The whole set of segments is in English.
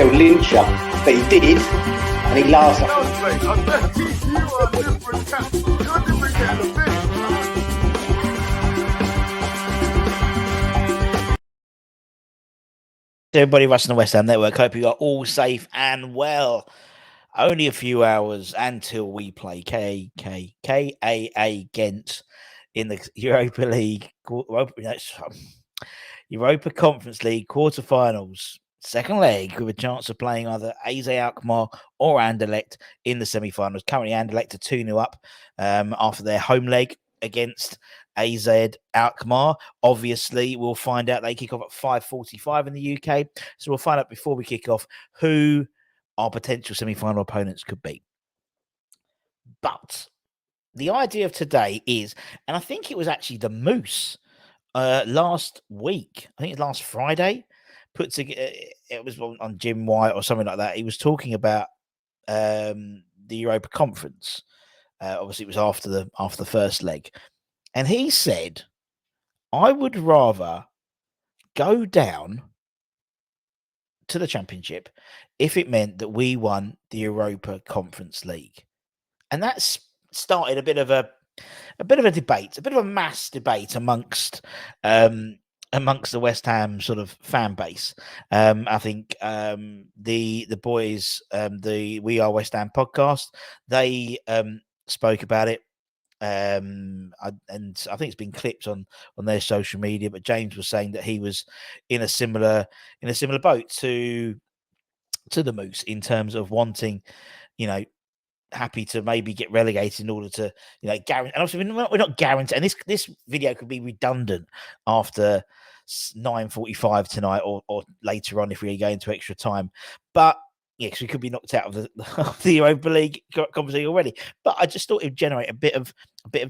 they'll lynch you. But he did, and he laughs. Everybody rushing the West Ham Network. Hope you are all safe and well. Only a few hours until we play KAA Ghent in the Europa League, Europa Conference League quarterfinals. Second leg with a chance of playing either AZ Alkmaar or Anderlecht in the semi-finals. Currently, Anderlecht are 2-0 up after their home leg against AZ Alkmaar. Obviously, we'll find out. They kick off at 5:45 in the UK. So we'll find out before we kick off who our potential semi-final opponents could be. But the idea of today is, and I think it was actually the Moose last week, I think it's last Friday, put together, it was on Jim White or something like that. He was talking about the Europa Conference. Obviously, it was after the first leg, and he said, "I would rather go down to the Championship if it meant that we won the Europa Conference League," and that's started a bit of a debate, a bit of a mass debate amongst the West Ham sort of fan base. I think the boys, the We Are West Ham podcast, they spoke about it. And I think it's been clipped on their social media. But James was saying that he was in a similar boat to the Moose in terms of wanting, happy to maybe get relegated in order to, guarantee. And obviously, we're not guaranteed. And this video could be redundant after 9:45 tonight or later on if we go into extra time. But yeah, because we could be knocked out of the Europa League conversation already. But I just thought it would generate a bit of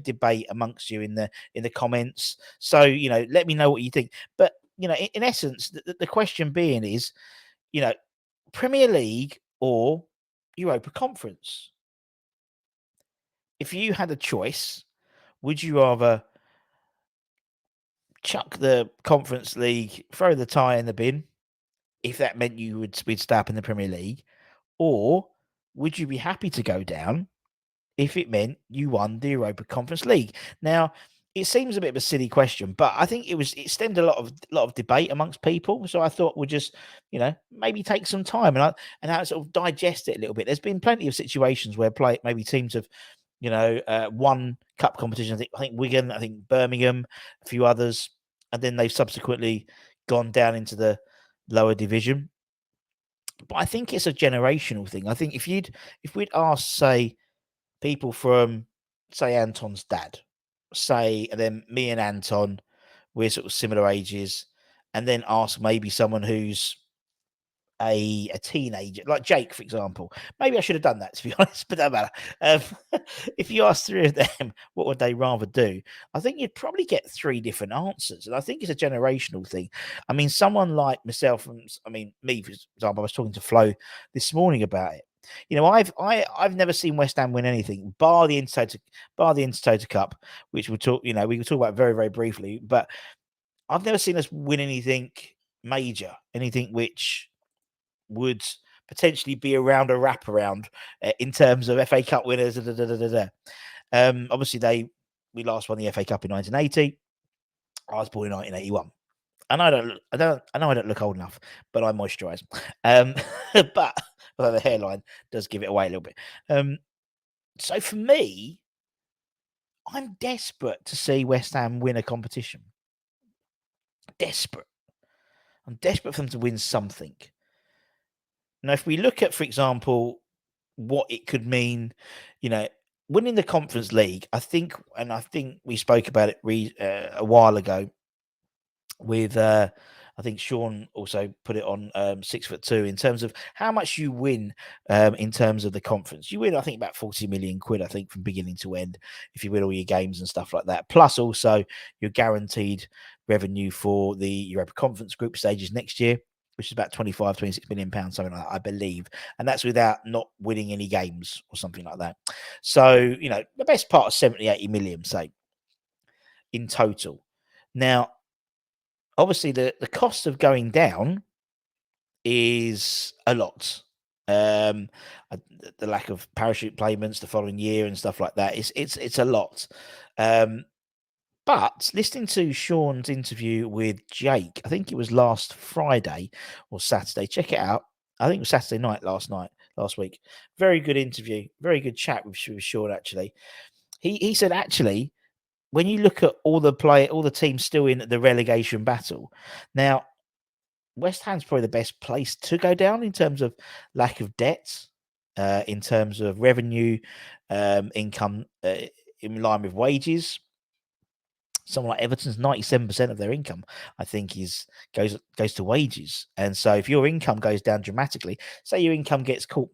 debate amongst you in the comments. So let me know what you think. But in essence, the question being is, Premier League or Europa Conference. If you had a choice, would you rather chuck the Conference League, throw the tie in the bin, if that meant we'd stay up in the Premier League, or would you be happy to go down if it meant you won the Europa Conference League? Now, it seems a bit of a silly question, but I think it stemmed a lot of debate amongst people. So I thought we'll just, maybe take some time and sort of digest it a little bit. There's been plenty of situations where maybe teams have, won cup competition. I think Wigan, I think Birmingham, a few others, and then they've subsequently gone down into the lower division. But I think it's a generational thing. I think if we'd asked, say, people from, say, Anton's dad, and then me and Anton, we're sort of similar ages, and then ask maybe someone who's a teenager, like Jake, for example. Maybe I should have done that, to be honest, but don't matter. If you ask three of them, what would they rather do? I think you'd probably get three different answers. And I think it's a generational thing. I mean, someone like myself, me, for example, I was talking to Flo this morning about it. I've never seen West Ham win anything bar the Intertoto Cup, which we could talk about very, very briefly. But I've never seen us win anything major, anything which would potentially be around a wraparound in terms of FA Cup winners. Obviously, we last won the FA Cup in 1980. I was born in 1981. I know I don't look old enough, but I moisturise. But although the hairline does give it away a little bit. So for me, I'm desperate to see West Ham win a competition. Desperate. I'm desperate for them to win something. Now, if we look at, for example, what it could mean, winning the Conference League, I think we spoke about it a while ago with, I think Sean also put it on 6'2" in terms of how much you win in terms of the conference. You win, I think, about 40 million quid, I think, from beginning to end, if you win all your games and stuff like that. Plus, also, your guaranteed revenue for the Europa Conference group stages next year, which is about 26 million pounds, something like that, I believe. And that's without not winning any games or something like that. So, the best part of 70, 80 million, say, in total. Now, obviously, the cost of going down is a lot. Um, the lack of parachute payments the following year and stuff like that. It's a lot. But listening to Sean's interview with Jake, I think it was last Friday or Saturday. Check it out. I think it was Saturday night last week. Very good interview, very good chat with Sean. Actually, he said actually when you look at all the teams still in the relegation battle now, West Ham's probably the best place to go down in terms of lack of debt, in terms of revenue, income in line with wages. Someone like Everton's 97% of their income, I think, goes to wages. And so if your income goes down dramatically, say your income gets cut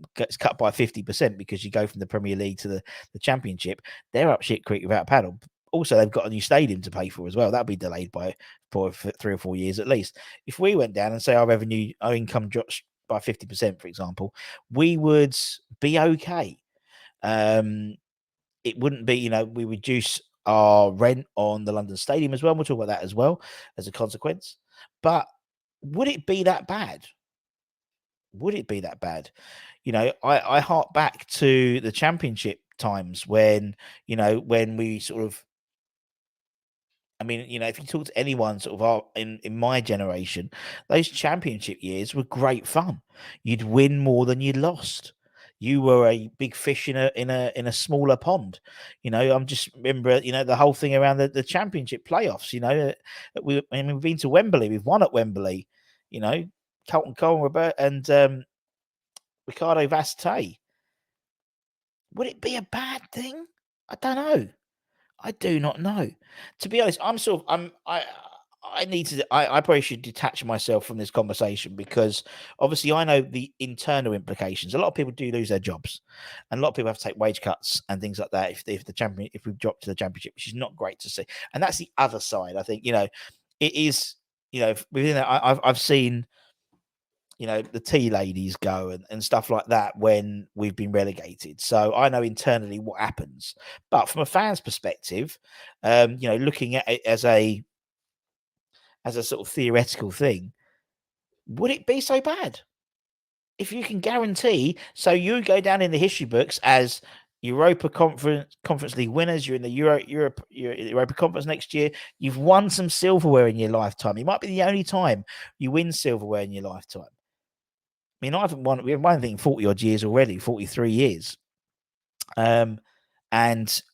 by 50% because you go from the Premier League to the Championship, they're up shit creek without a paddle. Also, they've got a new stadium to pay for as well. That'll be delayed for 3 or 4 years at least. If we went down and say our income drops by 50%, for example, we would be okay. It wouldn't be, we reduce our rent on the London Stadium as well. We'll talk about that as well as a consequence. But would it be that bad? Would it be that bad? I hark back to the Championship times when we sort of, if you talk to anyone sort of in my generation, those Championship years were great fun. You'd win more than you'd lost. You were a big fish in a smaller pond. I'm just remember, the whole thing around the Championship playoffs. We've been to Wembley. We've won at Wembley. Carlton Cole, Robert, and Ricardo Vastey. Would it be a bad thing? I don't know. I do not know. To be honest, I probably should detach myself from this conversation because obviously I know the internal implications. A lot of people do lose their jobs, and a lot of people have to take wage cuts and things like that if we drop to the Championship, which is not great to see. And that's the other side. I think it is. Within that, I've seen the tea ladies go and stuff like that when we've been relegated. So I know internally what happens. But from a fan's perspective, looking at it as a sort of theoretical thing, would it be so bad? If you can guarantee, so you go down in the history books as Europa Conference League winners, you're in the Europa Conference next year, you've won some silverware in your lifetime. It might be the only time you win silverware in your lifetime. We haven't won anything 40 odd years already, 43 years. And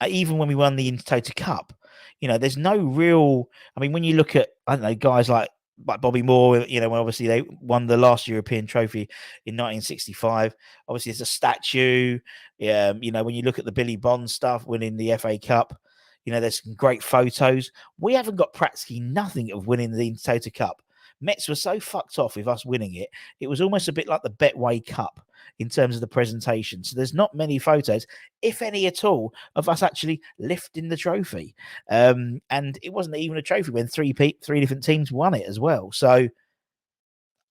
even when we won the Intertoto Cup, there's no real. When you look at, I don't know, guys like Bobby Moore, when obviously they won the last European trophy in 1965. Obviously, there's a statue. When you look at the Billy Bond stuff, winning the FA Cup, there's some great photos. We haven't got practically nothing of winning the Intertoto Cup. Mets were so fucked off with us winning it. It was almost a bit like the Betway Cup in terms of the presentation. So there's not many photos, if any at all, of us actually lifting the trophy. And it wasn't even a trophy when three different teams won it as well. So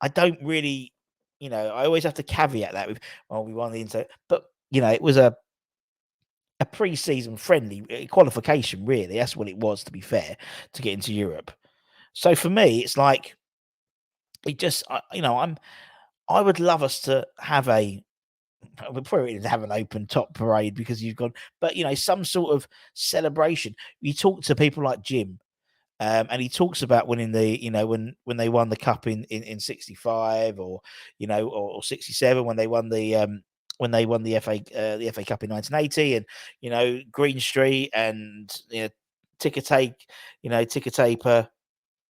I don't really, I always have to caveat that with, we won the Inter. But, it was a pre-season friendly qualification, really. That's what it was, to be fair, to get into Europe. So for me, it's like, I would love us to have we're probably to have an open top parade because you've got, but some sort of celebration. You talk to people like Jim, and he talks about winning when they won the cup in 65 or 67 when they won the FA Cup in 1980 and Green Street and ticker taper.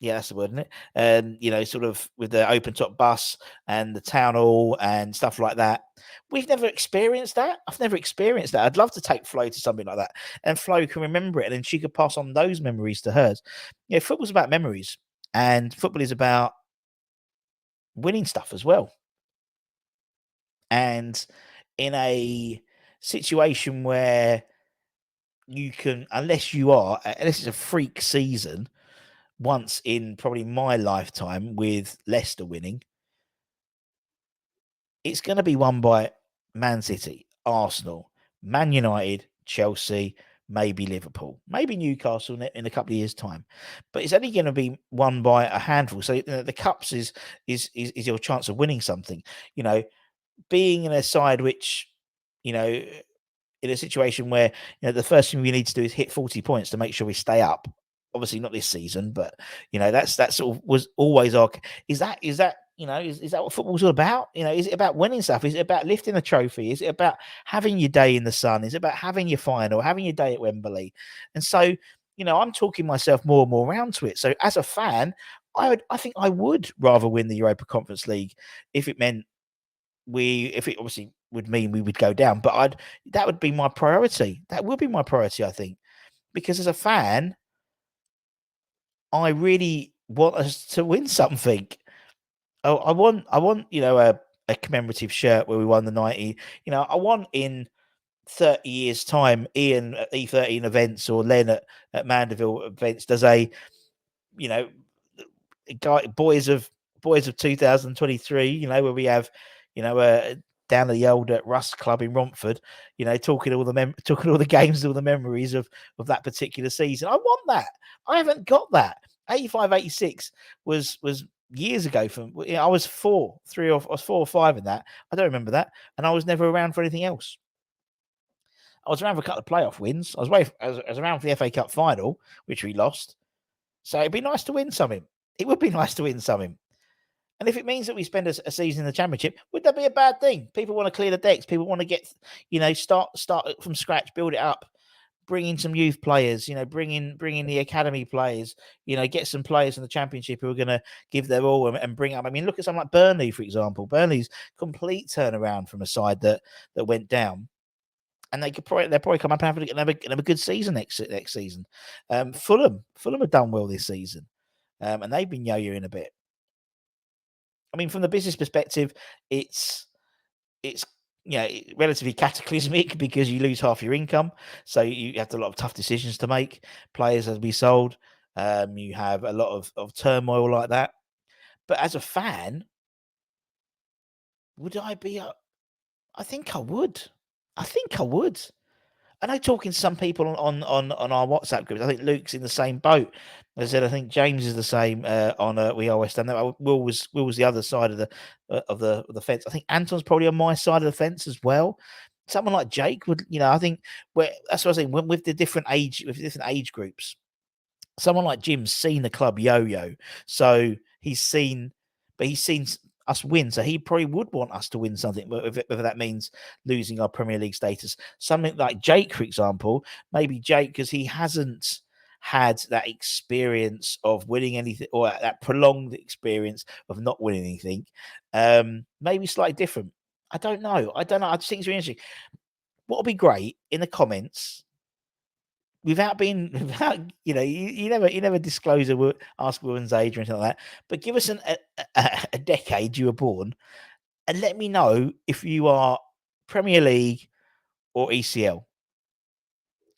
Yeah, that's the word, isn't it? And sort of with the open top bus and the town hall and stuff like that. We've never experienced that. I've never experienced that. I'd love to take Flo to something like that, and Flo can remember it, and then she could pass on those memories to hers. Football's about memories, and football is about winning stuff as well. And in a situation where unless it's a freak season, once in probably my lifetime with Leicester winning, it's going to be won by Man City, Arsenal, Man United, Chelsea, maybe Liverpool, maybe Newcastle in a couple of years' time, but it's only going to be won by a handful. So the cups is your chance of winning something. Being in a side which, in a situation where the first thing we need to do is hit 40 points to make sure we stay up. Obviously not this season, but that sort of was always our. Is that is that what football's all about? Is it about winning stuff? Is it about lifting a trophy? Is it about having your day in the sun? Is it about having your final, having your day at Wembley? And so, I'm talking myself more and more around to it. So as a fan, I think I would rather win the Europa Conference League if it meant if it obviously would mean we would go down, but that would be my priority. That would be my priority, I think, because as a fan, I really want us to win something. Oh, I want, a commemorative shirt where we won the 90. I want in 30 years' time, Ian at E13 events or Len at Mandeville events does a, you know, boys of 2023, where we have, down at the old Rust Club in Romford, talking all the games, all the memories of that particular season. I want that. I haven't got that. 85, 86 was years ago. I was 4 or 5 in that. I don't remember that, and I was never around for anything else. I was around for a couple of playoff wins. I was around for the FA Cup final, which we lost. So it'd be nice to win something. It would be nice to win something. And if it means that we spend a season in the Championship, would that be a bad thing? People want to clear the decks. People want to get, start from scratch, build it up, bring in some youth players, bring in the academy players, get some players in the Championship who are going to give their all and bring up. I mean, look at someone like Burnley, for example. Burnley's complete turnaround from a side that went down. And they'll probably come up and have a good season next season. Fulham have done well this season, and they've been yo-yoing a bit. I mean, from the business perspective, it's relatively cataclysmic because you lose half your income, so you have a lot of tough decisions to make. Players have to be sold. You have a lot of turmoil like that. But as a fan, would I be? I think I would. I know talking to some people on our WhatsApp groups, I think Luke's in the same boat. As I said, I think James is the same on We Are West Ham. Will was the other side of the fence. I think Anton's probably on my side of the fence as well. Someone like Jake would, I think that's what I was saying. With the different age groups, someone like Jim's seen the club yo-yo, so he's seen us win, so he probably would want us to win something, whether that means losing our Premier League status. Something like Jake, for example, maybe Jake, because he hasn't had that experience of winning anything, or that prolonged experience of not winning anything, maybe slightly different. I don't know. I just think it's really interesting. What would be great in the comments, without you never disclose ask a woman's age or anything like that, but give us a decade you were born, and let me know if you are Premier League or ECL.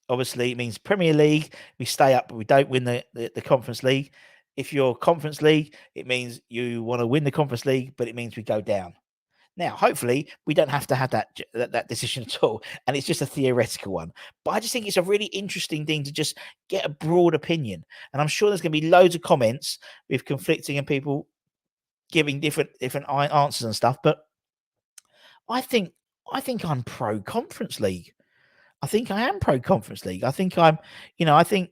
Obviously, it means Premier League, we stay up, but we don't win the Conference League. If you're Conference League, it means you want to win the Conference League, but it means we go down. Now, hopefully, we don't have to have that decision at all, and it's just a theoretical one. But I just think it's a really interesting thing to just get a broad opinion, and I'm sure there's going to be loads of comments with conflicting and people giving different answers and stuff. But I think I'm pro Conference League. I think I am pro Conference League. I think I think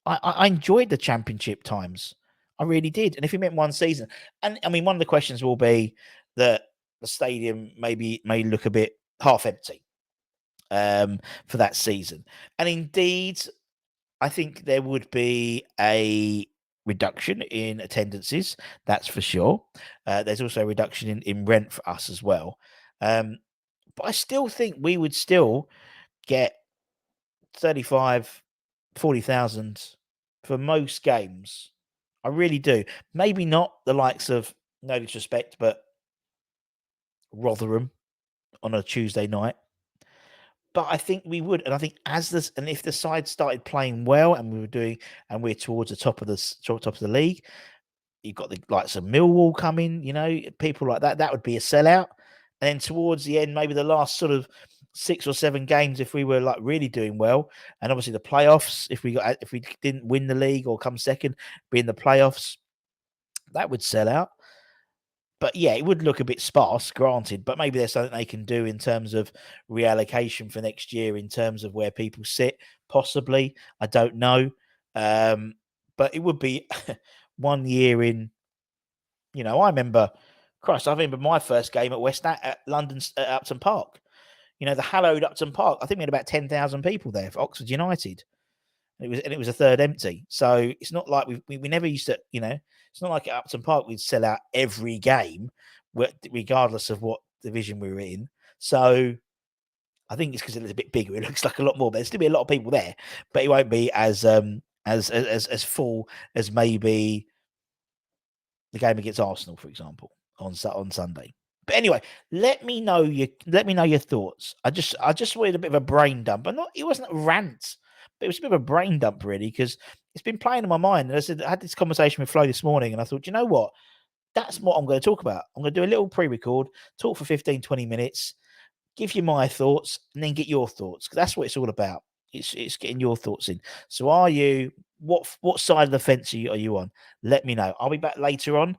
I enjoyed the Championship times. I really did. And if it meant one season, and I mean, one of the questions will be that the stadium may look a bit half empty for that season. And indeed, I think there would be a reduction in attendances. That's for sure. There's also a reduction in rent for us as well. But I still think we would still get 35, 40,000 for most games. I really do. Maybe not the likes of, no disrespect, but Rotherham on a Tuesday night. But I think we would, and I think if the side started playing well, and we're towards the top of the league, you've got the likes of Millwall coming, people like that. That would be a sellout. And then towards the end, maybe the last sort of 6 or 7 games if we were like really doing well, and obviously the playoffs. If we didn't win the league or come second, be in the playoffs, that would sell out. But yeah, it would look a bit sparse, granted. But maybe there's something they can do in terms of reallocation for next year, in terms of where people sit. Possibly, I don't know. But it would be 1 year in. I remember, Christ, I remember my first game at London's at Upton Park. The hallowed Upton Park. I think we had about 10,000 people there for Oxford United. It was a third empty. So it's not like we never used to, it's not like at Upton Park we'd sell out every game, regardless of what division we were in. So I think it's because it's a bit bigger. It looks like a lot more, but there's still be a lot of people there, but it won't be as full as maybe the game against Arsenal, for example, on Sunday. But anyway, let me know your thoughts. I just wanted a bit of a brain dump, but it wasn't a rant, but it was a bit of a brain dump really, because it's been playing in my mind. And I had this conversation with Flo this morning, and I thought, you know what? That's what I'm going to talk about. I'm going to do a little pre-record, talk for 15, 20 minutes, give you my thoughts, and then get your thoughts, because that's what it's all about. It's getting your thoughts in. So what side of the fence are you on? Let me know. I'll be back later on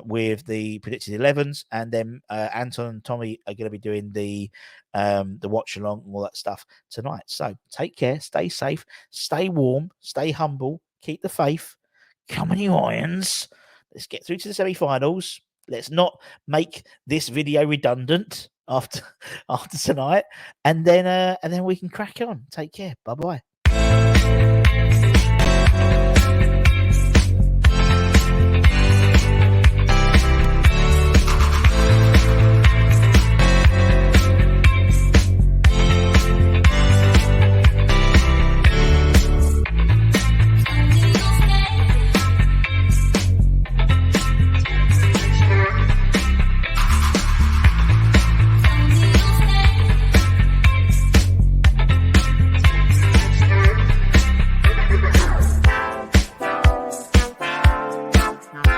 with the predicted 11s, and then Anton and Tommy are going to be doing the watch along and all that stuff tonight. So take care, stay safe, stay warm, stay humble, keep the faith. Come on, you Irons. Let's get through to the semi-finals. Let's not make this video redundant after tonight, and then we can crack on. Take care. Bye bye.